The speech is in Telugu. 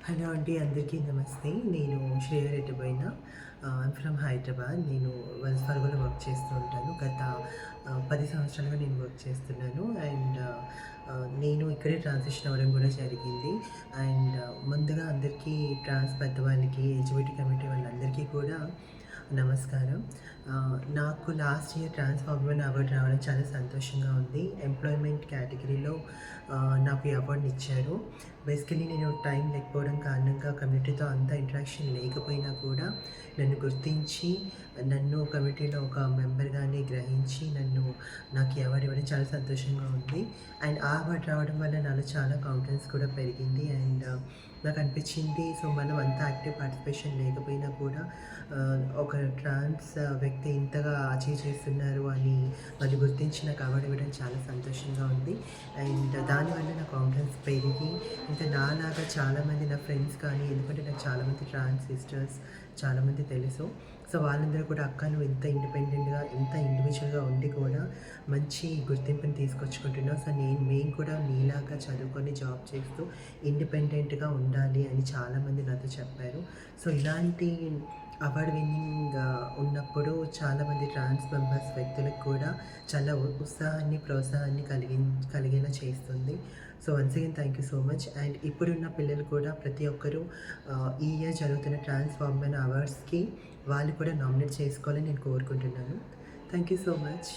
హలో అండి, అందరికీ నమస్తే. నేను శ్రేయ రెడ్డిబోయిన. I'm from Hyderabad. నేను వెల్స్ ఫార్గోలో వర్క్ చేస్తూ ఉంటాను. గత 10 సంవత్సరాలుగా నేను వర్క్ చేస్తున్నాను. నేను ఇక్కడే ట్రాన్సిషన్ అవ్వడం కూడా జరిగింది. ముందుగా అందరికీ పెద్దవాళ్ళకి, ఎల్జిబిటీ కమ్యూనిటీ వాళ్ళందరికీ కూడా నమస్కారం. నాకు లాస్ట్ ఇయర్ ట్రాన్స్ వుమెన్ అవార్డ్ రావడం చాలా సంతోషంగా ఉంది. ఎంప్లాయ్‌మెంట్ కేటగిరీలో నాకు ఈ అవార్డ్‌నిచ్చారు. బేసికల్లీ నేను టైం లేకపోవడం కారణంగా కమ్యూనిటీతో అంత ఇంటరాక్షన్ లేకపోయినా కూడా నన్ను గుర్తించి, నన్ను కమ్యూనిటీలో ఒక మెంబర్‌గానే గ్రహించి నాకు ఈ అవార్డ్ ఇవ్వడం చాలా సంతోషంగా ఉంది. ఆ అవార్డ్ రావడం వల్ల నాలో చాలా కాన్ఫిడెన్స్ కూడా పెరిగింది. నాకు అనిపించింది, సో మనం అంత యాక్టివ్ పార్టిసిపేషన్ లేకపోయినా కూడా ఒక ట్రాన్స్ వ్యక్తి ఇంతగా అచీవ్ చేస్తున్నారు అని వాళ్ళు గుర్తించి నాకు అవార్డ్ ఇవ్వడం చాలా సంతోషంగా ఉంది. దానివల్ల నా కాన్ఫిడెన్స్ పెరిగి, ఇంకా నాలాగా చాలామంది నా ఫ్రెండ్స్ కానీ, ఎందుకంటే నాకు చాలామంది ట్రాన్స్ సిస్టర్స్ చాలామంది తెలుసు. సో వాళ్ళందరూ కూడా, అక్క నువ్వు ఇంత ఇండిపెండెంట్‌గా, ఇంత ఇండివిజువల్‌గా ఉండి కూడా మంచి గుర్తింపుని తీసుకొచ్చుకుంటున్నావు. సో మేము కూడా నీలాగా చదువుకొని జాబ్ చేస్తూ ఇండిపెండెంట్‌గా ఉండాలి అని చాలామంది నాతో చెప్పారు. సో ఇలాంటి అవార్డ్ విన్నింగ్ ఉన్నప్పుడు చాలామంది ట్రాన్స్ మెంబర్స్ వ్యక్తులకు కూడా చాలా ఉత్సాహాన్ని, ప్రోత్సాహాన్ని కలిగేలా చేస్తుంది. So once again thank you so much. ఇప్పుడున్న పిల్లలు కూడా ప్రతి ఒక్కరూ ఈ ఇయర్ జరుగుతున్న ట్రాన్స్ వుమెన్ అవార్డ్స్‌కి వాళ్ళు కూడా నామినేట్ చేసుకోవాలని నేను కోరుకుంటున్నాను. Thank you so much.